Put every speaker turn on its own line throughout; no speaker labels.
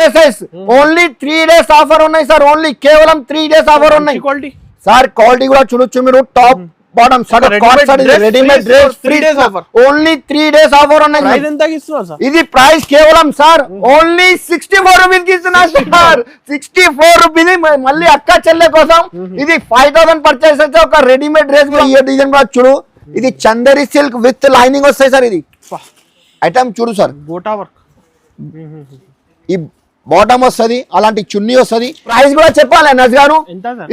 Dresses only 3 days offer ఉన్నాయి sir. Only కేవలం 3 days offer ఉన్నాయి సార్. క్వాలిటీ కూడా చూడొచ్చు మీరు. Top bottom readymade dress 3 days offer. Only 3 days offer ఉన్నాయి.
ప్రైస్ ఎంత ఇస్తున్నారు సార్?
ఇది ప్రైస్ కేవలం సార్ ఓన్లీ 64 రూపీస్ కి ఇస్తున్నా సార్. 64 రూపీస్. మళ్ళీ అక్క చెల్లె కోసం ఇది 5000 పర్చేస్ అయితే ఒక రెడీమేడ్ డ్రెస్ కూడా ఈ డిజైన్ కూడా చూడు. ఇది చందేరి సిల్క్ విత్ లైనింగ్ వస్తాయి సార్. ఇది ఐటమ్ చూడు సార్.
గోటా వర్క్
ఈ బాటమ్ వస్తుంది, అలాంటి చున్నీ వస్తుంది. ప్రైస్ కూడా చెప్పాలి నజ్ గారు.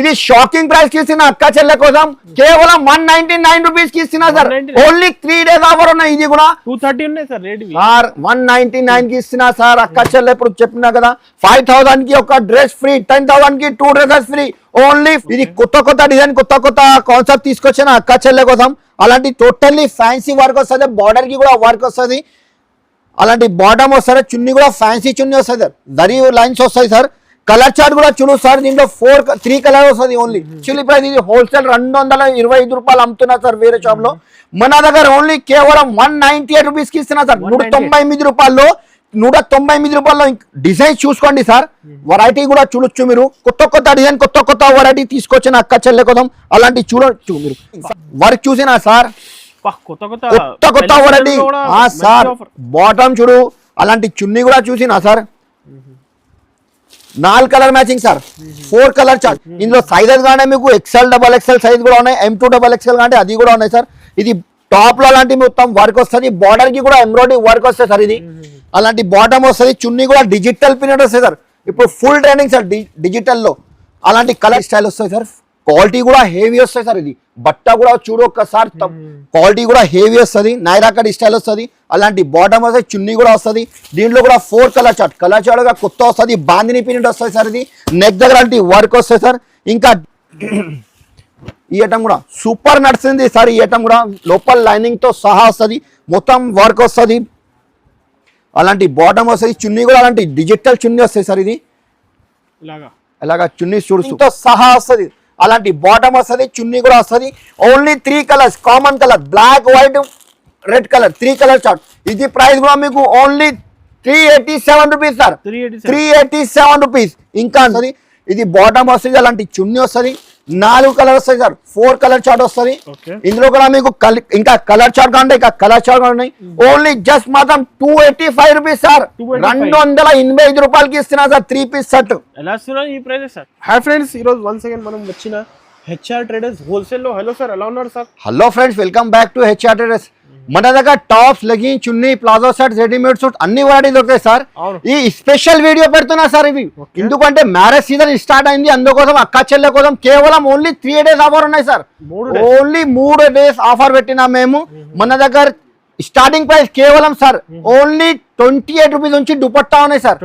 ఇది షాకింగ్ ప్రైస్ కి ఇస్తున్నా అక్క చెల్లె కోసం. కేవలం 199 రూపీస్ కి ఇస్తున్నా సార్. ఓన్లీ 3 days ఆఫర్ ఉన్నాయి. ఇది కూడా
230 ఉన్నాయి సార్ రేట్.
సార్ 199 కి ఇస్తున్నా సార్. అక్క చెల్లె ఇప్పుడు చెప్పినా కదా 5000 కి ఒక డ్రెస్ ఫ్రీ, 10,000 కి 2 dresses ఫ్రీ. ఓన్లీ ఇది కొత్త డిజైన్ కొత్త కాన్సెప్ట్ తీసుకొచ్చిన అక్క చెల్లె కోసం. అలాంటి టోటల్లీ ఫ్యాన్సీ వర్క్ వస్తుంది. బార్డర్ కి కూడా వర్క్ వస్తుంది. అలాంటి బాటమ్ వస్తుంది. చున్నీ కూడా ఫ్యాన్సీ చున్నీ వస్తుంది సార్. దరీ లైన్స్ వస్తాయి సార్. కలర్ చార్ట్ కూడా చూడు సార్. దీంట్లో 3 కలర్ వస్తుంది. ఓన్లీ యాక్చువల్లీ ప్రైస్ ఇది హోల్సేల్ 225 రూపాయలు అమ్ముతున్నారు సార్ వేరే షాప్ లో. మన దగ్గర ఓన్లీ కేవలం 198 రూపీస్ కి ఇస్తున్నా సార్. 199 రూపాయలు 199 రూపాయల్లో డిజైన్ చూసుకోండి సార్. వెరైటీ కూడా చూడొచ్చు మీరు. కొత్త డిజైన్ కొత్త వెరైటీ తీసుకొచ్చిన అక్క చెల్లె కోసం. అలాంటి చూడొచ్చు మీరు. వర్క్ చూసినా సార్ కొత్త వెరైటీ సార్. బాటమ్ చూడు, అలాంటి చున్నీ కూడా చూసినా sir. 4 colour matching sir. 4 colour chart. ఇందులో సైజెస్ కానీ మీకు XL XXL సైజ్ కూడా ఉన్నాయి. M2 XXL అంటే అది కూడా ఉన్నాయి సార్. ఇది టాప్ లో అలాంటి మొత్తం వర్క్ వస్తుంది. బార్డర్ కి కూడా ఎంబ్రాయిడరీ వర్క్ వస్తుంది సార్. ఇది అలాంటి బాటమ్ వస్తుంది. చున్నీ కూడా డిజిటల్ ప్రింట్ వస్తుంది సార్. ఇప్పుడు ఫుల్ ట్రెండింగ్ సార్ డిజిటల్ లో. అలాంటి కలర్ స్టైల్ వస్తాయి సార్. క్వాలిటీ కూడా హెవీ వస్తాయి సార్. ఇది బట్ట కూడా చూడు ఒక్కసారి. క్వాలిటీ కూడా హెవీ వస్తుంది. నైరా కట్ స్టైల్ వస్తుంది. అలాంటి బాటమ్ వస్తుంది. చున్నీ కూడా వస్తుంది. దీంట్లో కూడా 4 కలర్ చార్ట్. కలర్ చార్ట్ గా కొత్త వస్తుంది. బాందిని ప్రింట్ వస్తుంది సార్. ఇది నెక్ దగ్గర అంటే వర్క్ వస్తుంది సార్. ఇంకా ఈ ఐటమ్ కూడా సూపర్ నడుస్తుంది సార్. ఈ ఐటమ్ కూడా లోపల లైనింగ్ తో సహా వస్తుంది. మొత్తం వర్క్ వస్తుంది. అలాంటి బాటమ్ వస్తుంది. చున్నీ కూడా అలాంటి డిజిటల్ చున్నీ వస్తాయి సార్. ఇది ఇలాగా చున్నీ చూడుతో సహా వస్తుంది. అలాంటి బాటమ్ వస్తుంది. చున్నీ కూడా వస్తుంది. Only 3 colours common colour black white red colour 3 colour chart. ఇది ప్రైస్ కూడా మీకు ఓన్లీ 387 రూపీస్ సార్. 387 రూపీస్. ఇంకా వస్తుంది. ఇది బాటమ్ వస్తుంది. అలాంటి చున్నీ వస్తుంది. 4 కలర్ వస్తాయి సార్. 4 కలర్ చార్ట్ వస్తుంది. ఇందులో కూడా మీకు ఇంకా కలర్ చార్ట్ కాంటే ఇంకా కలర్ చార్ట్ ఉన్నాయి. ఓన్లీ జస్ట్ మాత్రం 285 రూపీస్ సార్. 285 రూపాయలకి ఇస్తున్నా సార్ 3 పీస్ సెట్.
ఎలా ఇస్తున్నారు ఈ ప్రైస్ సార్? హాయ్ ఫ్రెండ్స్, ఈ రోజు వన్స్ అగైన్ మనం వచ్చిన HR ట్రేడర్స్ హోల్సేల్ లో. హలో సార్, ఎలా ఉన్నారు sir?
Hello friends, welcome back to HR traders. మన దగ్గర టాప్స్, లెగిన్, చున్నీ, ప్లాజో షర్ట్స్, రెడీమేడ్ సూట్ అన్ని వెరైటీ దొరుకుతాయి సార్. ఈ స్పెషల్ వీడియో పెడుతున్నా సార్ ఇవి. ఎందుకంటే మ్యారేజ్ సీజన్ స్టార్ట్ అయింది. అందుకోసం అక్క చెల్లె కోసం కేవలం ఓన్లీ 3 days ఆఫర్ ఉన్నాయి సార్. ఓన్లీ 3 days ఆఫర్ పెట్టినా మేము. మన దగ్గర స్టార్టింగ్ ప్రైస్ కేవలం సార్ ఓన్లీ 28 రూపీస్ నుంచి దుపట్టా ఉన్నాయి సార్.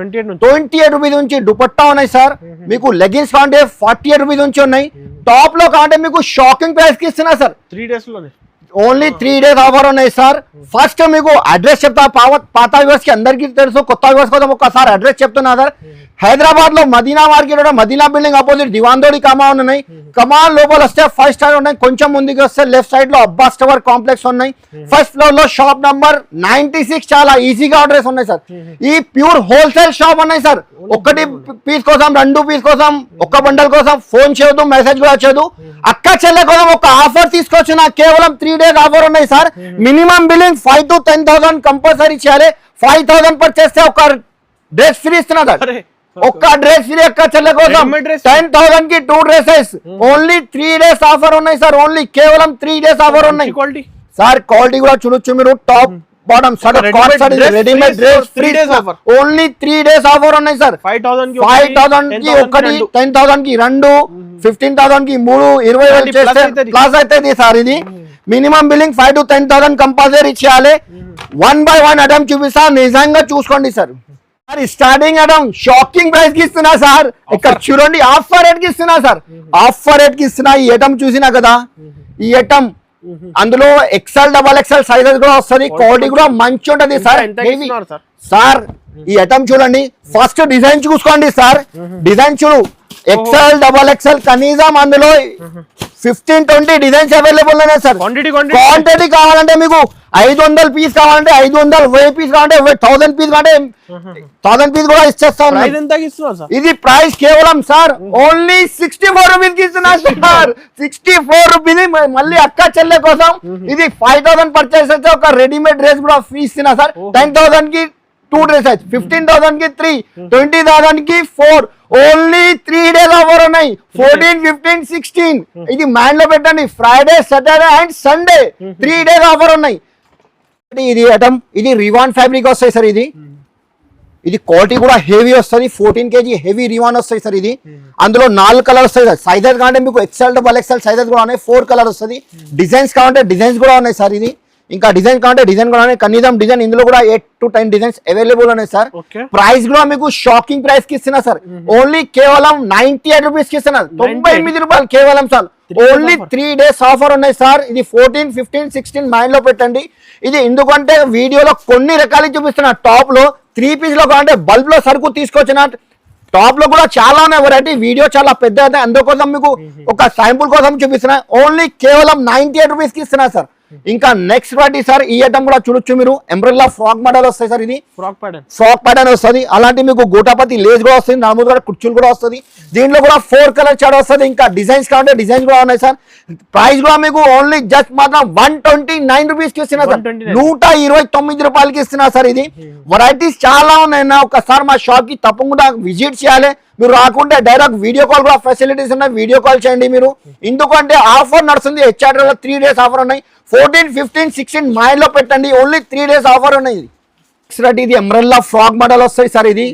28 రూపీస్ నుంచి దుపట్టా ఉన్నాయి సార్. మీకు లెగిన్స్ కాంటే 48 రూపీస్ నుంచి ఉన్నాయి. టాప్ లో కాంటే మీకు షాకింగ్ ప్రైస్ కి ఇస్తున్నా సార్.
3 days లోనే
ఓన్లీ 3 days ఆఫర్ ఉన్నాయి సార్. ఫస్ట్ మీకు అడ్రస్ చెప్తా. పాత వ్యూవర్స్ కి అందరికీ తెలుసు, కొత్త వ్యూవర్స్ కోసం ఒకసారి అడ్రస్ చెప్తున్నా సార్. హైదరాబాద్ లో Madina market, Madina building opposite Diwandevdi కమాన్ ఉన్నాయి. కమాన్ లోపల వస్తే 5 స్టార్ ఉన్నాయి. కొంచెం ముందుకు వస్తే లెఫ్ట్ సైడ్ లో అబ్బాస్ టవర్ కాంప్లెక్స్ ఉన్నాయి. ఫస్ట్ ఫ్లోర్ లో షాప్ నంబర్ 96. చాలా ఈజీగా అడ్రస్ ఉన్నాయి సార్. ఈ ప్యూర్ హోల్సేల్ షాప్ ఉన్నాయి సార్. 1 పీస్ కోసం, 2 పీస్ కోసం, 1 బండల్ కోసం ఫోన్ చేయదు, మెసేజ్ కూడా చేయదు. అక్క చెల్లె కోసం ఒక ఆఫర్ తీసుకొచ్చిన కేవలం 3 days ఆఫర్ ఉన్నాయి sir. Minimum billing 5 to 10,000 compulsory చేయాలి. 5,000 పర్ చేస్తే ఒక డ్రెస్ ఫ్రీ ఇస్తున్నా సార్. ఒక్క డ్రెస్ ఫ్రీ అక్క చెల్లె కోసం. 10,000 కి 2 dresses. ఓన్లీ 3 days ఆఫర్ ఉన్నాయి సార్. ఓన్లీ కేవలం 3 days ఆఫర్ ఉన్నాయి సార్. క్వాలిటీ కూడా చూడొచ్చు మీరు. Top bottom readymade dress 3 days offer. Only 3 days offer ఉన్నాయి సార్. 5,000 కి 1, 10,000 కి 2, 15,000 కి 3, 20,000 చేస్తే ప్లస్ అవుతుంది సార్. ఇది మినిమం బిల్లింగ్ 5 to 10,000 కంపల్సరీ చేయాలి. 1 by 1 ఐటమ్ చూపిస్తా, నిజంగా చూసుకోండి sir. Starting item shocking price కి ఇస్తున్నా సార్. ఇక్కడ చూడండి, ఆఫర్ రేట్ కి ఇస్తున్నా సార్. ఆఫర్ రేట్ కి ఇస్తున్నా. ఈ ఐటమ్ చూసినా కదా, ఈ ఐటమ్ అందులో XL XXL సైజెస్ కూడా వస్తుంది. క్వాలిటీ కూడా మంచి ఉంటది సార్. సార్ ఈ ఐటమ్ చూడండి. ఫస్ట్ డిజైన్ చూసుకోండి సార్. డిజైన్ చూడు. XL XXL కనీసం అందులో 15-20 డిజైన్స్ అవైలబుల్ ఉన్నాయి సార్. క్వాంటిటీ కావాలంటే మీకు 500 పీస్ కావాలంటే 500, 1000 పీస్ కావాలంటే 1000 పీస్ కావాలంటే 1000 పీస్ కూడా ఇచ్చేస్తాను. ఇది ప్రైస్ కేవలం సార్ ఓన్లీ 64 రూపీస్ కి ఇస్తున్నా సార్. 64 రూపీస్. మళ్ళీ అక్క చెల్లె కోసం ఇది 5000 పర్చేస్ అయితే ఒక రెడీమేడ్ డ్రెస్ కూడా ఫ్రీ ఇస్తున్నా సార్. 10,000 కి 2 డ్రెసెస్, 15,000 కి 3, 20,000 కి 4. ఓన్లీ 3 days ఆఫర్ ఉన్నాయి. 14, 15, 16. ఇది మైండ్ లో పెట్టండి. Friday, Saturday and Sunday 3 days offer ఉన్నాయి. ఇది ఐటమ్ ఇది రివాన్ ఫ్యాబ్రిక్ వస్తాయి సార్. ఇది క్వాలిటీ కూడా హెవీ వస్తుంది. 14 kg హెవీ రివాన్ వస్తాయి సార్. ఇది అందులో 4 కలర్ వస్తాయి సార్. సైజెస్ కావాలంటే మీకు XL, XXL సైజెస్ కూడా ఉన్నాయి. 4 కలర్ వస్తుంది. డిజైన్స్ కావాలంటే డిజైన్స్ కూడా ఉన్నాయి సార్. ఇది ఇంకా డిజైన్ కావాలంటే డిజైన్ కూడా ఉన్నాయి. కనీసం డిజైన్ ఇందులో కూడా 8 to 10 డిజైన్స్ అవైలబుల్ ఉన్నాయి సార్. ప్రైస్ కూడా మీకు షాకింగ్ ప్రైస్ కి ఇస్తున్నా సార్. ఓన్లీ కేవలం 98 రూపీస్ కి ఇస్తున్నారు. 98 రూపాయలు కేవలం సార్. ఓన్లీ 3 days ఆఫర్ ఉన్నాయి సార్. ఇది 14, 15, 16 మైండ్ లో పెట్టండి. ఇది ఎందుకంటే వీడియోలో కొన్ని రకాలు చూపిస్తున్నా. టాప్ లో 3 పీస్ లో కావాలంటే బల్బ్ లో సరుకు తీసుకొచ్చిన టాప్ లో కూడా చాలా ఉన్నాయి వెరైటీ. వీడియో చాలా పెద్ద. అందుకోసం మీకు ఒక శాంపుల్ కోసం చూపిస్తున్నా. ఓన్లీ కేవలం 98 రూపీస్ కి ఇస్తున్నా సార్. ఇంకా నెక్స్ట్ వాటి సార్ ఈ ఐటమ్ కూడా చూడొచ్చు మీరు. ఎంబ్రెల్లా ఫ్రాక్ మోడల్ వస్తాయి సార్. ఇది ఫ్రాక్ ప్యాటర్న్ వస్తుంది. అలాంటి మీకు గోటాపతి లేస్ కూడా వస్తుంది. నార్మల్ కూడా కుర్చీలు కూడా వస్తుంది. దీంట్లో కూడా 4 కలర్ చార్ట్ వస్తుంది. ఇంకా డిజైన్స్ కావాలంటే డిజైన్స్ కూడా ఉన్నాయి సార్. ప్రైస్ కూడా మీకు ఓన్లీ జస్ట్ మాత్రం 129 రూపీస్ కి ఇస్తున్నా సార్. 129 రూపాయలకి ఇస్తున్నా సార్. ఇది వెరైటీస్ చాలా ఉన్నాయి. ఒకసారి మా షాప్ కి తప్పకుండా విజిట్ చేయాలి. మీరు రాకుంటే డైరెక్ట్ వీడియో కాల్ కూడా ఫెసిలిటీస్ ఉన్నాయి. వీడియో కాల్ చేయండి మీరు. ఎందుకంటే ఆఫర్ నడుస్తుంది. HRT లో 3 days ఆఫర్ ఉన్నాయి. 14, 15, 16 మైండ్ లో పెట్టండి. ఓన్లీ 3 days ఆఫర్ ఉన్నాయి. ఇది ఎంబ్రెల్లా ఫ్రాక్ మోడల్ వస్తాయి సార్. ఇది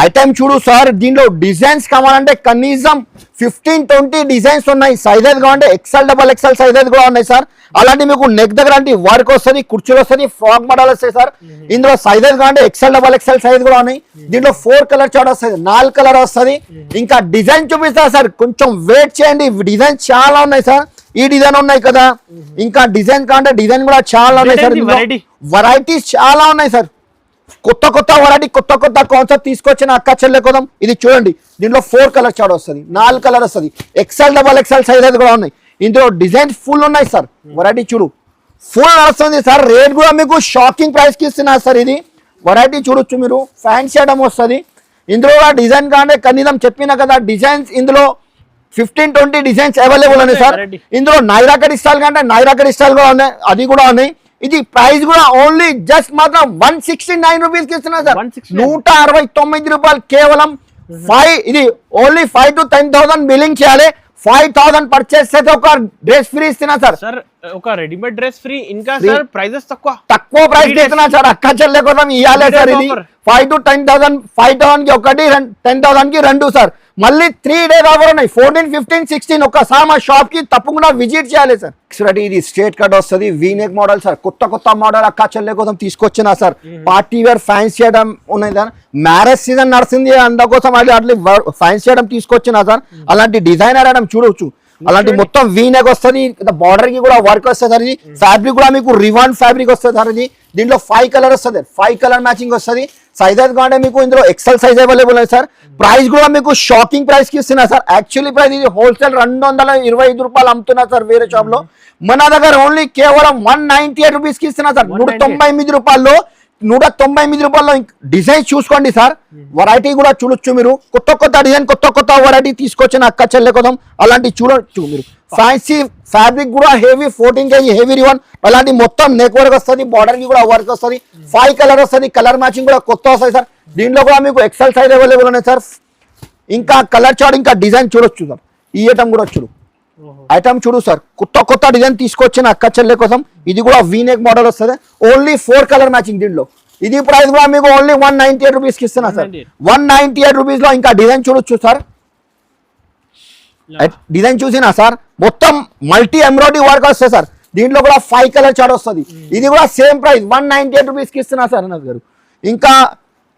ఐటమ్ చూడు సార్. దీనిలో డిజైన్స్ కావాలంటే కనీసం 15-20 డిజైన్స్ ఉన్నాయి. సైజెస్ కావాలంటే XL, XXL సైజెస్ కూడా ఉన్నాయి సార్. అలాంటి మీకు నెక్ దగ్గర అంటే వర్క్ వస్తుంది, కుర్చీలు వస్తుంది, ఫ్రాక్ మోడల్ వస్తాయి సార్. ఇందులో సైజెస్ కావాలంటే XL, XXL సైజ్ కూడా ఉన్నాయి. దీంట్లో 4 కలర్ చార్ట్ వస్తుంది. 4 కలర్ వస్తుంది. ఇంకా డిజైన్ చూపిస్తా సార్. కొంచెం వెయిట్ చేయండి. డిజైన్ చాలా ఉన్నాయి సార్. ఈ డిజైన్ ఉన్నాయి కదా. ఇంకా డిజైన్ కావాలంటే డిజైన్ కూడా చాలా ఉన్నాయి సార్. వెరైటీస్ చాలా ఉన్నాయి సార్. కొత్త వెరైటీ, కొత్త కాన్సెప్ట్ తీసుకొచ్చిన అక్క చెల్లె కోసం ఇది చూడండి. దీంట్లో 4 కలర్ చార్ట్ వస్తుంది. 4 కలర్ వస్తుంది. XL, XXL సైజెస్ కూడా ఉన్నాయి. ఇందులో డిజైన్స్ ఫుల్ ఉన్నాయి సార్. వెరైటీ చూడు ఫుల్ వస్తుంది సార్. రేట్ కూడా మీకు షాకింగ్ ప్రైస్ కి ఇస్తున్నారు సార్. ఇది వెరైటీ చూడొచ్చు మీరు. ఫ్యాన్సీ ఐటమ్ వస్తుంది. ఇందులో కూడా డిజైన్ కావాలంటే కనీసం చెప్పిన కదా డిజైన్స్ ఇందులో 15-20 డిజైన్స్ అవైలబుల్ ఉన్నాయి సార్. ఇందులో నైరా కట్ స్టైల్ కంటే నైరా కట్ స్టైల్ కూడా ఉన్నాయి. అది కూడా ఉన్నాయి. ఇది ప్రైస్ కూడా ఓన్లీ జస్ట్ మాత్రం 169 రూపీస్ కి ఇస్తున్నా సార్. 169 రూపాయలు కేవలం. ఇది ఓన్లీ 5 to 10,000 బిల్లింగ్ చేయాలి. 5,000 పర్చేస్ చేస్తే ఒక డ్రెస్ ఫ్రీ ఇస్తున్నా సార్.
ఒక రెడీమేడ్ డ్రెస్ ఫ్రీ. ఇంకా సార్ ప్రైజెస్
తక్కువ ప్రైస్ ఇస్తున్నా సార్. అక్క చెల్లె కోసం ఇవ్వాలి సార్. ఇది 5 to 10,000. 5,000 కి ఒకటి, 10,000 కి 2 సార్. మళ్ళీ 3 days ఆఫర్ ఉన్నాయి. 14, 15, 16 ఒక్కసారి మా షాప్ కి తప్పకుండా విజిట్ చేయాలి సార్. ఇది స్ట్రేట్ కట్ వస్తుంది. V neck model sir. కొత్త మోడల్ అక్క చెల్లె కోసం తీసుకొచ్చిన sir. Party wear fancy item ఉన్నాయి సార్. మ్యారేజ్ సీజన్ నడుస్తుంది. అందుకోసం అట్లా ఫ్యాన్సీ ఐటమ్ తీసుకొచ్చిన సార్. అలాంటి డిజైనర్ ఐటమ్ చూడవచ్చు. అలాంటి మొత్తం వీనెక్ వస్తుంది. బార్డర్ కి కూడా వర్క్ వస్తుంది సార్. ఇది ఫ్యాబ్రిక్ కూడా మీకు రివాన్ ఫ్యాబ్రిక్ వస్తుంది సార్. ఇది దీంట్లో 5 కలర్ వస్తుంది. 5 కలర్ మ్యాచింగ్ వస్తుంది. సైజెస్ కావాలంటే మీకు ఇందులో XL సైజ్ అవైలబుల్ ఉంది సార్. ప్రైస్ కూడా మీకు షాకింగ్ ప్రైస్ కి ఇస్తున్నా సార్. యాక్చువల్లీ ప్రైస్ ఇది హోల్సేల్ 225 రూపాయలు అమ్ముతున్నా సార్ వేరే షాప్ లో. మన దగ్గర ఓన్లీ కేవలం 198 రూపీస్ కి ఇస్తున్నా సార్. 199 రూపాయల్లో 199 రూపాయల్లో డిజైన్ చూసుకోండి సార్. వెరైటీ కూడా చూడొచ్చు మీరు. కొత్త డిజైన్, కొత్త వెరైటీ తీసుకొచ్చిన అక్క చెల్లె కోసం అలాంటి చూడొచ్చు మీరు. ఫ్యాన్సీ ఫ్యాబ్రిక్ కూడా హెవీ 14 kg హెవీ రివన్. అలాంటి మొత్తం నెక్ వర్క్ వస్తుంది. బార్డర్ కి కూడా వర్క్ వస్తుంది. 5 కలర్ వస్తుంది. కలర్ మ్యాచింగ్ కూడా కొత్త వస్తాయి సార్. దీంట్లో కూడా మీకు XL సైజ్ అవైలబుల్ ఉన్నాయి సార్. ఇంకా కలర్ చార్ట్, ఇంకా డిజైన్ చూడొచ్చు సార్. ఈ ఐటమ్ కూడా చూడు. ఐటమ్ చూడు సార్. కొత్త డిజైన్ తీసుకొచ్చిన అక్క చెల్లె కోసం. ఇది కూడా వీనెక్ మోడల్ వస్తుంది. ఓన్లీ 4 కలర్ మ్యాచింగ్ దీంట్లో. ఇది ప్రైస్ కూడా మీకు ఓన్లీ 198 రూపీస్ కి ఇస్తున్నా సార్. 198 రూపీస్ లో ఇంకా డిజైన్ చూడొచ్చు సార్. డిజైన్ చూసినా సార్. మొత్తం మల్టీ ఎంబ్రాయిడరీ వర్క్ వస్తుంది సార్. దీంట్లో కూడా 5 కలర్ చార్ట్ వస్తుంది. ఇది కూడా సేమ్ ప్రైస్ 198 రూపీస్ కి ఇస్తున్నా సార్ అన్నది గారు. ఇంకా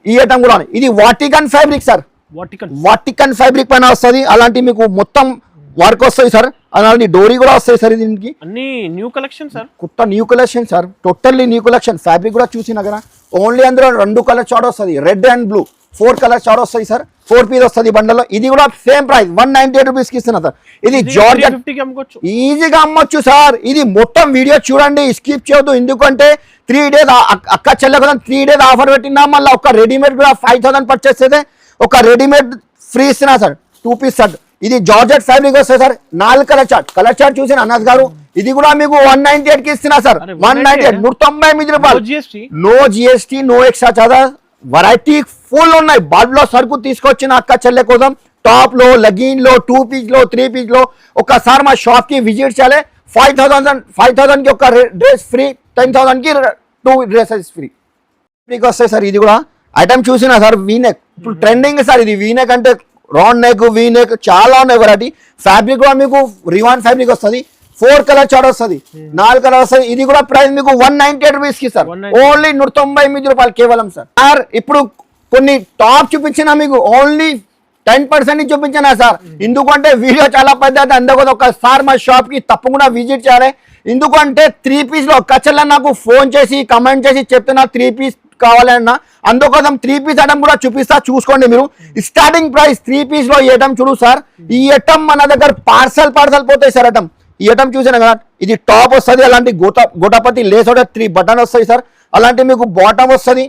ఈ ఐటమ్ కూడా ఇది Vatican fabric sir. Vatican fabric పైన వస్తుంది. అలాంటి మీకు మొత్తం వర్క్ వస్తాయి సార్. అలాంటి డోరీ కూడా వస్తాయి సార్. దీనికి
అన్ని new collection sir.
New collection sir. Totally new collection. Fabric కూడా చూసినా కదా. ఓన్లీ అందులో 2 కలర్ చార్ట్ వస్తుంది. Red and blue. 4 colour chart వస్తాయి సార్, 4 పీస్ వస్తుంది బండల్లో. ఇది కూడా సేమ్ ప్రైస్ 198 రూపీస్ కి ఇస్తున్నా సార్. ఇది జార్జెట్
350 కి అమ్ముకోవచ్చు,
ఈజీగా అమ్మొచ్చు సార్. ఇది మొత్తం వీడియో చూడండి, స్కిప్ చేయొద్దు. ఎందుకంటే 3 డేస్ అక్క చెల్లె కదా 3 డేస్ ఆఫర్ పెట్టినా, మళ్ళీ ఒక రెడీమేడ్ కూడా 5000 పర్చేస్ చేస్తే ఒక రెడీమేడ్ ఫ్రీ ఇస్తున్నా సార్. 2 piece shirt. ఇది జార్జెట్ ఫ్యాబ్రిక్ వస్తుంది సార్. 4 కలర్ చార్ట్ చూసిన అన్నద్ గారు. ఇది కూడా మీకు 198 కి ఇస్తున్నా సార్. 198 198 రూపాయలు. No GST, no extra charges. Variety full ఉన్నాయి. బల్బ్ లో సరుకు తీసుకొచ్చిన అక్క చెల్లె కోసం టాప్ లో, లెగిన్ లో, 2 పీస్ లో, 3 పీస్ లో ఒకసారి మా షాప్ కి విజిట్ చేయాలి. 5000 కి ఒక డ్రెస్ ఫ్రీ, 10,000 కి 2 డ్రెస్సెస్ ఫ్రీ మీకు వస్తాయి సార్. ఇది కూడా ఐటమ్ చూసినా సార్, వీనెక్ ఇప్పుడు ట్రెండింగ్ సార్. ఇది వీనెక్ అంటే రౌండ్ నెక్, వీనెక్ చాలా ఉన్నాయి వెరైటీ. ఫ్యాబ్రిక్ కూడా మీకు రివాన్ ఫ్యాబ్రిక్ వస్తుంది. 4 కలర్ చార్ట్ వస్తుంది, 4 కలర్ వస్తుంది. ఇది కూడా ప్రైస్ మీకు 198 రూపీస్ కి సార్. ఓన్లీ 198 రూపాయలు కేవలం సార్. సార్ ఇప్పుడు కొన్ని టాప్ చూపించిన మీకు ఓన్లీ 10% చూపించినా సార్. ఎందుకంటే వీడియో చాలా పెద్ద, అందుకోసం ఒకసారి మా షాప్ కి తప్పకుండా విజిట్ చేయాలి. ఎందుకంటే 3 పీస్ లో కచ్చల్లా నాకు ఫోన్ చేసి కమెంట్ చేసి చెప్తున్నా 3 పీస్ కావాలన్నా, అందుకోసం 3 పీస్ ఐటమ్ కూడా చూపిస్తా, చూసుకోండి మీరు. స్టార్టింగ్ ప్రైస్ 3 పీస్ లో ఈ ఐటమ్ చూడు సార్. ఈ ఐటమ్ మన దగ్గర పార్సల్ పోతాయి సార్. ఐటమ్ ఈ ఐటమ్ చూసినా కదా, ఇది టాప్ వస్తుంది. అలాంటి గోటాపతి లేస్ 3 బటన్ వస్తాయి సార్. అలాంటి మీకు బాటమ్ వస్తుంది.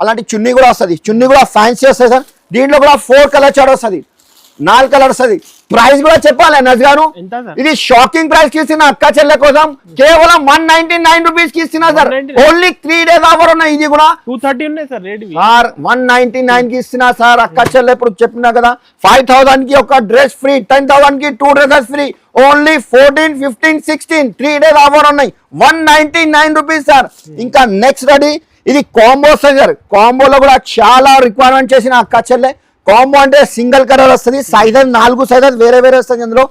అలాంటి చున్నీ కూడా వస్తుంది. చున్నీ కూడా ఫ్యాన్సీ వస్తాయి సార్. దీంట్లో కూడా 4 కలర్ చార్ట్ వస్తుంది, 4 కలర్ వస్తుంది. ప్రైస్ కూడా చెప్పాలి నజ్ గారు. ఇది షాకింగ్ ప్రైస్ కి ఇస్తున్నా అక్క చెల్లె కోసం. కేవలం 199 రూపీస్ కి ఇస్తున్నా సార్. ఓన్లీ 3 డేస్ ఆఫర్ ఉన్నాయి. ఇది కూడా
230 ఉన్నాయి సార్ రేట్.
సార్ 199 కి ఇస్తున్నా సార్. అక్క చెల్లె ఇప్పుడు చెప్పినా కదా 5000 కి ఒక డ్రెస్ ఫ్రీ, 10,000 కి 2 dresses free. Only 14, 15, 16 3 days offer ఉన్నాయి. 199 రూపీస్ సార్. ఇంకా నెక్స్ట్ రెడీ. ఇది కాంబో వస్తుంది సార్. కాంబోలో కూడా చాలా రిక్వైర్మెంట్ చేసిన అక్క చెల్లె. కాంబో అంటే సింగిల్ కలర్ వస్తుంది. సైజెస్ 4 సైజెస్ వేరే వస్తుంది అందులో.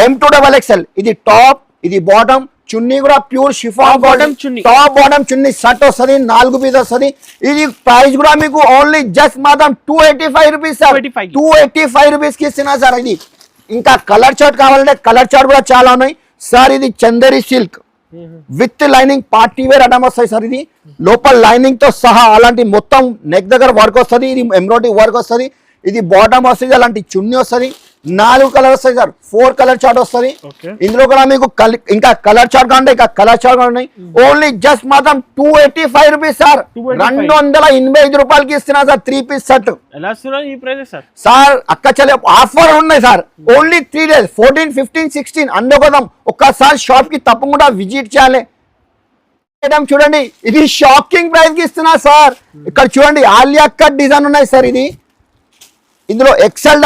M2XXL. ఇది టాప్, ఇది బాటమ్. చున్నీ కూడా ప్యూర్ షిఫాన్ బాటమ్ చున్నీ, టాప్ బాటమ్ చున్నీ షర్ట్ వస్తుంది. 4 పీస్ వస్తుంది. ఇది ప్రైస్ కూడా మీకు ఓన్లీ జస్ట్ మాత్రం 285 రూపీస్ సార్. 285 రూపీస్ కి ఇస్తున్నా సార్. ఇది ఇంకా కలర్ చార్ట్ కావాలంటే కలర్ చార్ట్ కూడా చాలా ఉన్నాయి సార్. ఇది Chanderi silk with lining party wear item వస్తాయి సార్. ఇది లోపల లైనింగ్ తో సహా అలాంటి మొత్తం నెక్ దగ్గర వర్క్ వస్తుంది. ఇది ఎంబ్రాయిడరీ వర్క్ వస్తుంది. ఇది బాటమ్ వస్తుంది. అలాంటి చున్నీ వస్తుంది. 4 కలర్ వస్తాయి సార్. 4 కలర్ చార్ట్ వస్తుంది. ఇందులో కూడా మీకు ఇంకా కలర్ చార్ట్ కావాలంటే ఇంకా కలర్ చార్ట్ ఉన్నాయి. ఓన్లీ జస్ట్ మాత్రం 285 రూపీస్ సార్. 285 రూపాయలకి ఇస్తున్నా సార్ 3 పీస్ షర్ట్. సార్ అక్క చెల్లె ఆఫర్ ఉన్నాయి సార్. ఓన్లీ 3 డేస్ 14, 15, 16 అందుకోసం ఒక్కసారి షాప్ కి తప్పకుండా విజిట్ చేయాలి. చూడండి ఇది షాకింగ్ ప్రైస్ కి ఇస్తున్నా సార్. ఇక్కడ చూడండి ఆలియా కట్ డిజైన్ ఉన్నాయి సార్. ఇది ఇందులో XL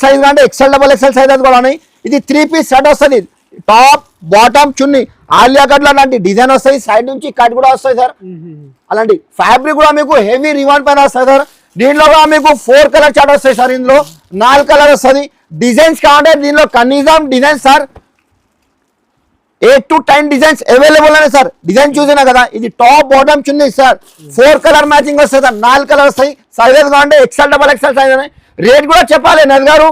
సైజ్ అంటే XL సైజ్ కూడా ఉన్నాయి. ఇది 3 పీస్ షర్ట్ వస్తుంది. టాప్ బాటమ్ చున్నీ ఆలియా కట్ లాంటి డిజైన్ వస్తాయి. సైడ్ నుంచి కట్ కూడా వస్తాయి సార్. అలాంటి ఫ్యాబ్రిక్ కూడా మీకు హెవీ రివాన్ పైన వస్తాయి సార్. దీనిలో కూడా మీకు 4 కలర్ చార్ట్ వస్తాయి సార్. ఇందులో 4 కలర్ వస్తుంది. డిజైన్స్ కావాలంటే దీనిలో కనీసం designs sir 8 to 10 designs available ఉన్నాయి సార్. డిజైన్ చూసినా కదా. ఇది టాప్ బాటమ్ చున్నీ సార్. 4 కలర్ మ్యాచింగ్ వస్తాయి సార్. 4 కలర్ వస్తాయి. సైజెస్ కావాలంటే XL సైజ్ ఉన్నాయి. రేట్ కూడా చెప్పాలి నజ్ గారు.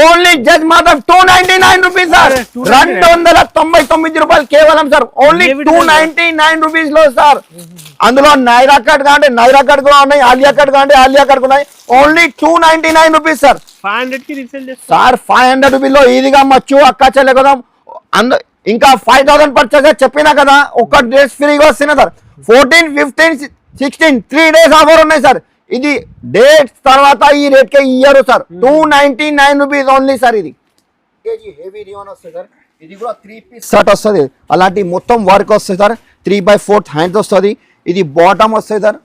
ఓన్లీ జస్ట్ మాత్రం 299 రూపీస్ సార్. 299 రూపాయలు కేవలం సార్. ఓన్లీ 299 రూపీస్ లో సార్. అందులో నైరా కట్ కావాలంటే నైరా కట్ కూడా ఉన్నాయి. ఆలియా కట్ కావాలంటే ఆలియా కట్ కూడా ఉన్నాయి. Only 299 rupees sir.
500 కి రీసేల్ చేస్తారు
సార్. 500 రూపీస్ లో ఈజీగా అమ్మచ్చు అక్క చెల్లె కదా. ఇంకా 5000 పర్చేస్ చెప్పినా కదా ఒక డ్రెస్ ఫ్రీగా వస్తున్నాయి సార్. 14, 15, 16 3 డేస్ ఆఫర్ ఉన్నాయి సార్. ఇది డేట్ తర్వాత ఈ రేట్ కే ఇయ్యారు సార్. 299 rupees only sir. ఇది హెవీ రివాన్ వస్తుంది సార్. ఇది కూడా 3 పీస్ షర్ట్ వస్తుంది. అలాంటి మొత్తం వర్క్ వస్తుంది సార్. 3/4 హ్యాండ్స్ వస్తుంది. ఇది బాటమ్ వస్తుంది సార్.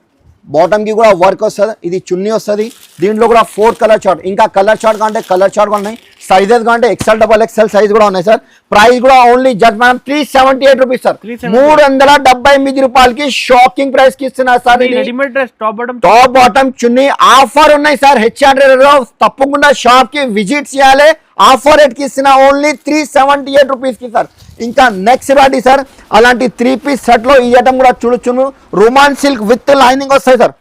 బాటమ్ కి కూడా వర్క్ వస్తుంది. ఇది చున్నీ వస్తుంది. దీంట్లో కూడా 4 కలర్ చార్ట్. ఇంకా కలర్ చార్ట్ కావాలంటే కలర్ చార్ట్ ఉన్నాయి. సైజెస్ కావాలంటే XL సైజ్ కూడా ఉన్నాయి సార్. ప్రైస్ కూడా ఓన్లీ జస్ట్ మనం 378 రూపీస్ సార్. 378 రూపాయలకి షాకింగ్ ప్రైస్ కి ఇస్తున్నారు sir.
Readymade dress
top bottom చున్నీ ఆఫర్ ఉన్నాయి సార్. HR తప్పకుండా షాప్ కి విజిట్ చేయాలి. ఆఫర్ రేట్ కి ఇస్తున్నా ఓన్లీ 378 రూపీస్ కి సార్. ఇంకా నెక్స్ట్ రాడి సార్. అలాంటి 3 పీస్ షర్ట్ లో ఈ ఐటమ్ కూడా చూడొచ్చును. రుమాన్ సిల్క్ విత్ లైనింగ్ వస్తాయి సార్.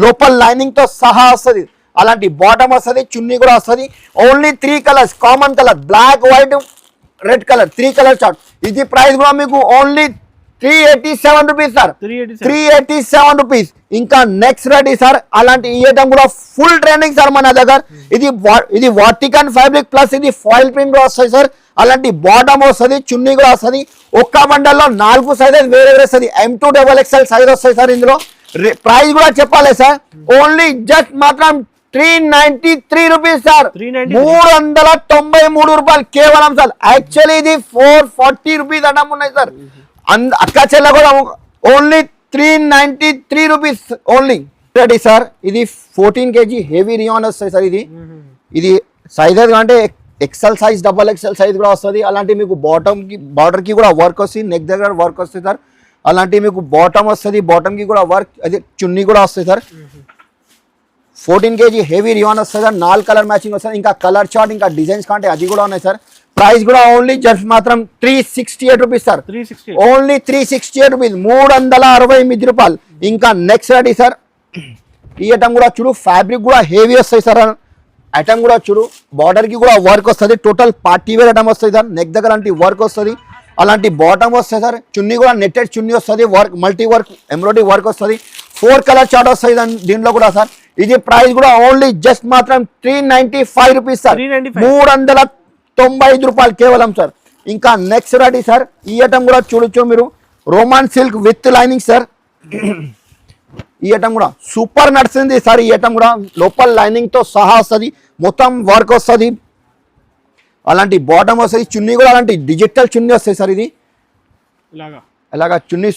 లోపల లైనింగ్ తో సహా వస్తుంది. అలాంటి బాటమ్ వస్తుంది. చున్నీ కూడా వస్తుంది. Only 3 colours common colour black, white, red colour 3 colour chart. ఇది ప్రైస్ కూడా మీకు ఓన్లీ 387 రూపీస్ సార్, 387 రూపీస్. ఇంకా నెక్స్ట్ రెడీ సార్, అలాంటి ఈ ఐటమ్ కూడా ఫుల్ ట్రెండింగ్ సార్ మన దగ్గర. ఇది వాటికన్ ఫ్యాబ్రిక్ ప్లస్ ఇది ఫాయిల్ ప్రింట్ కూడా వస్తాయి సార్. అలాంటి బాటమ్ వస్తుంది, చున్నీ కూడా వస్తుంది. ఒక్క బండల్లో 4 సైజెస్ వేరే వేరే వస్తుంది. M2 XXL సైజ్ వస్తాయి సార్. ఇందులో ప్రైస్ కూడా చెప్పాలి సార్, ఓన్లీ జస్ట్ మాత్రం 393 రూపీస్ సార్, 393 రూపాయలు కేవలం సార్. యాక్చువల్లీ ఇది 440 రూపీస్ అడ్డం ఉన్నాయి సార్. అక్క చెల్ల కూడా only 393 rupees only. Ready sir, ఇది 14 kg హెవీ రియాన్ వస్తాయి సార్. ఇది సైజెస్ అంటే XL సైజ్, XXL సైజ్ కూడా వస్తుంది. అలాంటి మీకు బార్డర్ కి కూడా వర్క్ వస్తుంది, నెక్ దగ్గర వర్క్ వస్తుంది సార్. అలాంటి మీకు బాటమ్ వస్తుంది, బాటమ్ కి కూడా వర్క్, అదే చున్నీ కూడా వస్తుంది సార్. 14 kg హెవీ రియాన్ వస్తుంది సార్. 4 కలర్ మ్యాచింగ్ వస్తుంది. ఇంకా కలర్ చార్ట్, ఇంకా డిజైన్స్ కంటే అది కూడా ఉన్నాయి సార్. ప్రైస్ కూడా ఓన్లీ జస్ట్ మాత్రం 368 రూపీస్ సార్, ఓన్లీ 368 రూపీస్, 368 రూపాయలు. ఇంకా నెక్స్ట్ రెడీ సార్, ఈ ఐటమ్ కూడా చూడు, ఫ్యాబ్రిక్ కూడా హెవీ వస్తాయి సార్. ఐటమ్ కూడా చూడు, బార్డర్ కి కూడా వర్క్ వస్తుంది. టోటల్ పార్టీ వేర్ ఐటమ్ వస్తుంది సార్. నెక్ దగ్గర అలాంటి వర్క్ వస్తుంది, అలాంటి బాటమ్ వస్తుంది సార్. చున్నీ కూడా నెట్టెడ్ చున్నీ వస్తుంది, work multi work embroidery work వస్తుంది. 4 కలర్ చార్ట్ వస్తుంది దీంట్లో కూడా సార్. ఇది ప్రైస్ కూడా ఓన్లీ జస్ట్ మాత్రం 395 రూపీస్ సార్, 395 రూపాయలు కేవలం సార్. ఇంకా నెక్స్ట్ రెడీ సార్, ఈ ఐటమ్ కూడా చూడొచ్చు మీరు, Rovman silk with lining sir. ఈ ఐటమ్ కూడా సూపర్ నడుస్తుంది సార్. ఈ ఐటమ్ కూడా లోపల లైనింగ్ తో సహా వస్తుంది, మొత్తం వర్క్ వస్తుంది. అలాంటి బాటమ్ వస్తుంది, చున్నీ కూడా అలాంటి డిజిటల్ చున్నీ వస్తాయి సార్. ఇది ఇలాగా చున్నీ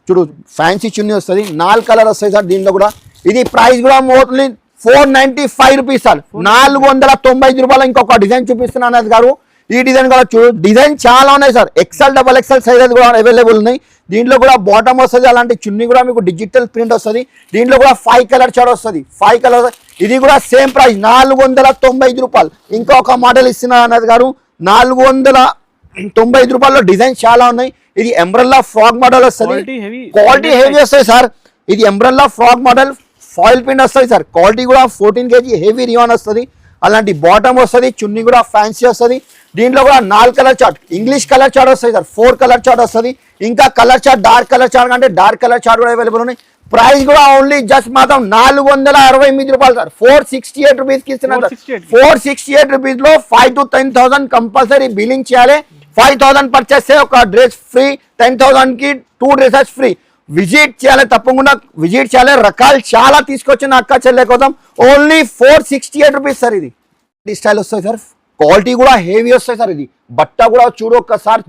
చూడు ఫ్యాన్సీ చున్నీ వస్తుంది. 4 కలర్ వస్తాయి సార్ దీంట్లో కూడా. ఇది ప్రైస్ కూడా ఓన్లీ 495 రూపీస్ సార్, 495 రూపాయలు. ఇంకొక డిజైన్ చూపిస్తున్నాను అది గారు. ఈ డిజైన్ కూడా చూడు, డిజైన్ చాలా ఉన్నాయి సార్. XL XXL సైజెస్ కూడా అవైలబుల్ ఉన్నాయి. దీంట్లో కూడా బాటమ్ వస్తుంది, అలాంటి చున్నీ కూడా మీకు డిజిటల్ ప్రింట్ వస్తుంది. దీంట్లో కూడా 5 కలర్ చార్ట్ వస్తుంది, 5 కలర్. ఇది కూడా సేమ్ ప్రైస్ 495 రూపాయలు. ఇంకొక మోడల్ ఇస్తున్నా అన్నది గారు, 495 రూపాయల్లో డిజైన్ చాలా ఉన్నాయి. ఇది ఎంబ్రెల్లా ఫ్రాక్ మోడల్ వస్తుంది, క్వాలిటీ హెవీ వస్తాయి సార్. ఇది umbrella frock model foil print వస్తుంది సార్. క్వాలిటీ కూడా 14 kg హెవీ రియాన్ వస్తుంది. అలాంటి బాటమ్ వస్తుంది, చున్నీ కూడా ఫ్యాన్సీ వస్తుంది. దీంట్లో కూడా 4 colour chart, English colour chart వస్తుంది సార్. 4 కలర్ చార్ట్ వస్తుంది. ఇంకా colour chart, dark colour chart అంటే డార్క్ కలర్ చార్ట్ కూడా అవైలబుల్ ఉన్నాయి. ప్రైస్ కూడా ఓన్లీ జస్ట్ మాత్రం 468 రూపాయలు సార్, 468 రూపీస్ కి ఇస్తున్నారు. 468 రూపీస్ లో 5 to 10,000 కంపల్సరీ బిల్లింగ్ చేయాలి. 5,000 పర్చేస్ ఒక డ్రెస్ ఫ్రీ, 10,000 కి 2 డ్రెసెస్ ఫ్రీ. విజిట్ చేయాలి, తప్పకుండా విజిట్ చేయాలి. రకాలు చాలా తీసుకొచ్చిన అక్క చెల్లె కోసం ఓన్లీ 468 రూపీస్ సార్. ఇది స్టైల్ వస్తుంది సార్, క్వాలిటీ కూడా హెవీ వస్తాయి సార్. ఇది బట్ట కూడా చూడు ఒక్కసారి,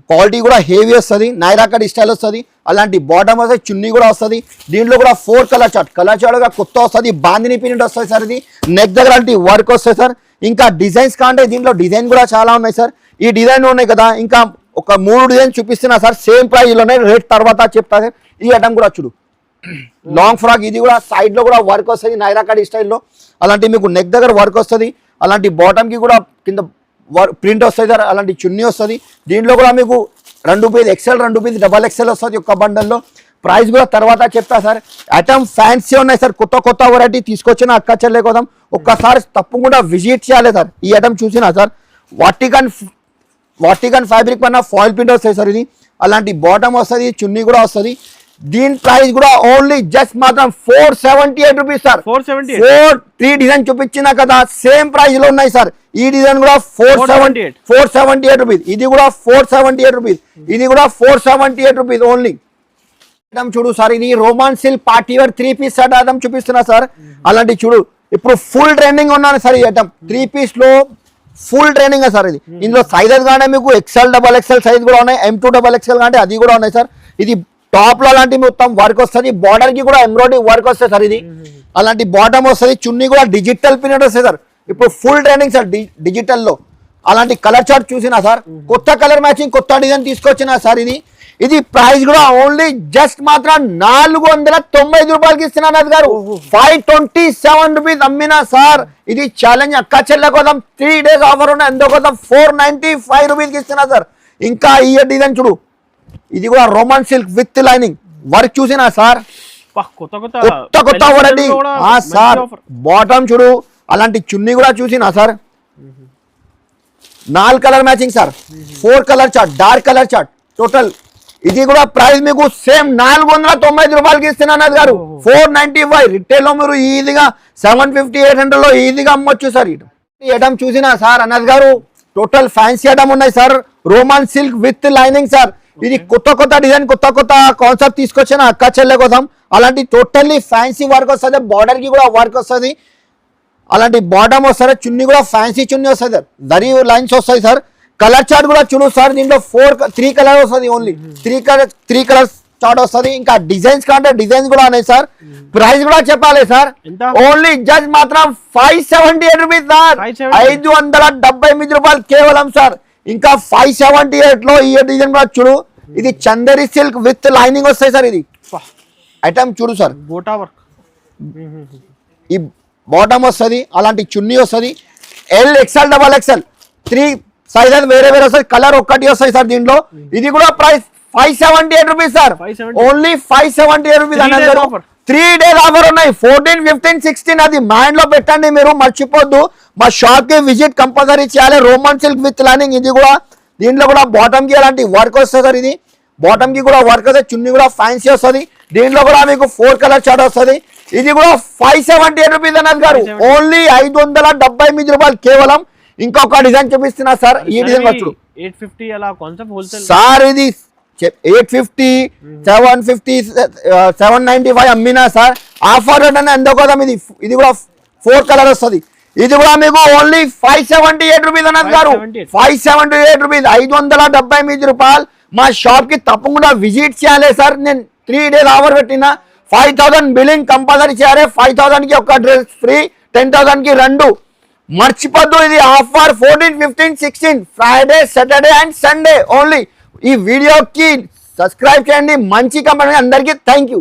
క్వాలిటీ కూడా హెవీ వస్తుంది. నైరా కట్ స్టైల్ వస్తుంది. అలాంటి బాటమ్ వస్తుంది, చున్నీ కూడా వస్తుంది. దీంట్లో కూడా 4 కలర్ చార్ట్, కలర్ చార్ట్ గా కొత్త వస్తుంది. బాందిని ప్రింట్ వస్తుంది సార్. ఇది నెక్ దగ్గర అంటే వర్క్ వస్తుంది సార్. ఇంకా డిజైన్స్ కాంటే దీంట్లో డిజైన్ కూడా చాలా ఉన్నాయి సార్. ఈ డిజైన్ ఉన్నాయి కదా, ఇంకా ఒక 3 డిజైన్ చూపిస్తున్నా సార్. సేమ్ ప్రైస్ లోనే, రేట్ తర్వాత చెప్తా సార్. ఈ ఐటమ్ కూడా చూడు, లాంగ్ ఫ్రాక్. ఇది కూడా సైడ్ లో కూడా వర్క్ వస్తుంది నైరా కట్ స్టైల్లో. అలాంటి మీకు నెక్ దగ్గర వర్క్ వస్తుంది. అలాంటి బాటమ్ కి కూడా కింద ప్రింట్ వస్తుంది సార్. అలాంటి చున్నీ వస్తుంది. దీంట్లో కూడా మీకు 2 పీస్ XL, 2 పీస్ XXL వస్తుంది ఒక్క బండల్లో. ప్రైస్ కూడా తర్వాత చెప్తా సార్. ఐటమ్ ఫ్యాన్సీ ఉన్నాయి సార్, కొత్త వెరైటీ తీసుకొచ్చిన అక్క చెల్లె కోసం ఒక్కసారి తప్పకుండా విజిట్ చేయాలి సార్. ఈ ఐటమ్ చూసినా సార్, వాటికన్ ఫ్యాబ్రిక్ పైన ఫాయిల్ ప్రింట్ వస్తాయి సార్. ఇది అలాంటి బాటమ్ వస్తుంది, చున్నీ కూడా వస్తుంది. దీని ప్రైస్ కూడా ఓన్లీ జస్ట్ మాత్రం 478 రూపీస్ సార్. 3 డిజైన్ చూపించినా కదా, సేమ్ ప్రైస్ లో ఉన్నాయి సార్. ఈ డిజైన్ కూడా 478 రూపీస్. ఇది కూడా 478 రూపీస్. ఇది కూడా 478 రూపీస్ ఓన్లీ. ఐటమ్ చూడు సార్, ఇది Roman silk party wear 3 piece set item చూపిస్తున్నా సార్. అలాంటి చూడు, ఇప్పుడు ఫుల్ ట్రెండింగ్ ఉన్నాను సార్. ఈ ఐటమ్ 3 పీస్ లో ఫుల్ ట్రెండింగ్ సార్. ఇది ఇందులో సైజెస్ కానీ మీకు XL XXL సైజ్ కూడా ఉన్నాయి, M2 XXL అంటే అది కూడా ఉన్నాయి సార్. ఇది టాప్ లో అలాంటి మొత్తం వర్క్ వస్తుంది, బార్డర్ కి కూడా ఎంబ్రాయిడరీ వర్క్ వస్తుంది సార్. ఇది అలాంటి బాటమ్ వస్తుంది, చున్నీ కూడా డిజిటల్ ప్రింట్ వస్తుంది సార్. ఇప్పుడు ఫుల్ ట్రెండింగ్ సార్ డిజిటల్ లో. అలాంటి కలర్ చార్ట్ చూసినా సార్, కొత్త కలర్ మ్యాచింగ్, కొత్త డిజైన్ తీసుకొచ్చిన సార్. ఇది ప్రైస్ కూడా ఓన్లీ జస్ట్ మాత్రం 495 రూపాయలకి ఇస్తున్నాను అది గారు. 527 రూపీస్ అమ్మినా సార్. ఇది ఛాలెంజ్ అక్క చెల్ల కోసం 3 days ఆఫర్ ఉన్నాయి. అందుకోసం 495 రూపీస్కి ఇస్తున్నా సార్. ఇంకా ఈ డిజైన్ చూడు, ఇది కూడా Roman silk with lining work చూసినా సార్, కొత్త వెరైటీ సార్. బాటమ్ చూడు, అలాంటి చున్నీ కూడా చూసినా sir. 4 colour matching sir, 4 colour chart, dark colour chart, total ఇది కూడా ప్రైస్ మీకు సేమ్ 490 రూపాయలకి ఇస్తున్నాను అన్నది గారు. 495 రిటైల్ లో మీరు ఈజీగా 750 800 లో ఈజీగా అమ్మొచ్చు సార్. ఈ ఐటమ్ చూసినా సార్ అన్నది గారు టోటల్ ఫ్యాన్సీ ఐటమ్ ఉన్నాయి sir. Roman silk with lining sir. ఇది కొత్త డిజైన్ కొత్త కాన్సెప్ట్ తీసుకొచ్చిన అక్క చెల్లె కోసం. అలాంటి టోటల్లీ ఫ్యాన్సీ వర్క్ వస్తుంది, బార్డర్ కి కూడా వర్క్ వస్తుంది, అలాంటి బాటమ్ వస్తుంది, చున్నీ కూడా ఫ్యాన్సీ చున్నీ వస్తుంది సార్, జరీ లైన్స్ వస్తాయి సార్. కలర్ చార్ట్ కూడా చూడు సార్, దీంట్లో 3 కలర్ వస్తుంది, ఓన్లీ 3 కలర్స్ చార్ట్ వస్తుంది. ఇంకా డిజైన్స్ కంటే డిజైన్స్ కూడా ఉన్నాయి సార్. ప్రైస్ కూడా చెప్పాలి సార్, ఓన్లీ జస్ట్ మాత్రం 578 రూపీస్ సార్, 578 రూపాయలు కేవలం సార్. ఇంకా 578 లో ఈ డిజైన్ కూడా చూడు, ఇది చందేరి సిల్క్ విత్ లైనింగ్ వస్తాయి సార్. ఇది ఐటమ్ చూడు సార్, ఈ బాటమ్ వస్తుంది, అలాంటి చున్నీ వస్తుంది, XL XXL 3 సైజెస్ వేరే వస్తాయి, కలర్ ఒక్కటి వస్తాయి సార్ దీంట్లో. ఇది కూడా price 578 rupees sir, only 578 rupees అన్నారు. 3 days ఆఫర్ ఉన్నాయి, 14, 15, 16. అది మైండ్ లో పెట్టండి, మీరు మర్చిపోద్దు. మా షాప్ కి విజిట్ కంపల్సరీ చేయాలి. Roman silk with lining. ఇది కూడా దీంట్లో కూడా బాటమ్ కి అలాంటి వర్క్ వస్తుంది సార్. ఇది బాటమ్ కి కూడా వర్క్ వస్తుంది, చున్నీ కూడా ఫ్యాన్సీ వస్తుంది. దీంట్లో కూడా మీకు 4 కలర్ చార్ట్ వస్తుంది. ఇది కూడా 578 రూపీస్ అన్నది గారు, ఓన్లీ 578 రూపాయలు కేవలం. ఇంకొక డిజైన్ చూపిస్తున్నా సార్, ఈ డిజైన్ వచ్చు
850 అలా కాన్సెప్ట్ హోల్సేల్
సార్. ఇది 850, 750, 795 అమ్మినా సార్. ఆఫర్ అంటే ఎందుకోదాం. ఇది కూడా 4 కలర్ వస్తుంది. ఇది కూడా మీకు ఓన్లీ 578 రూపీస్ అన్నది గారు, 578 రూపీస్, 578 రూపాయలు. మా షాప్ కి తప్పకుండా విజిట్ చేయాలి సార్. నేను 3 days ఆఫర్ పెట్టినా 5000 బిల్లింగ్ కంపల్సరీ చేయాలి. 5000 కి ఒక డ్రెస్ ఫ్రీ, 10,000 కి 2. మర్చిపోద్దు, ఇది offer 14, 15, 16 Friday, Saturday and Sunday only. ఈ వీడియోకి సబ్స్క్రైబ్ చేయండి. మంచి కంపెనీ అందరికీ థ్యాంక్ యూ.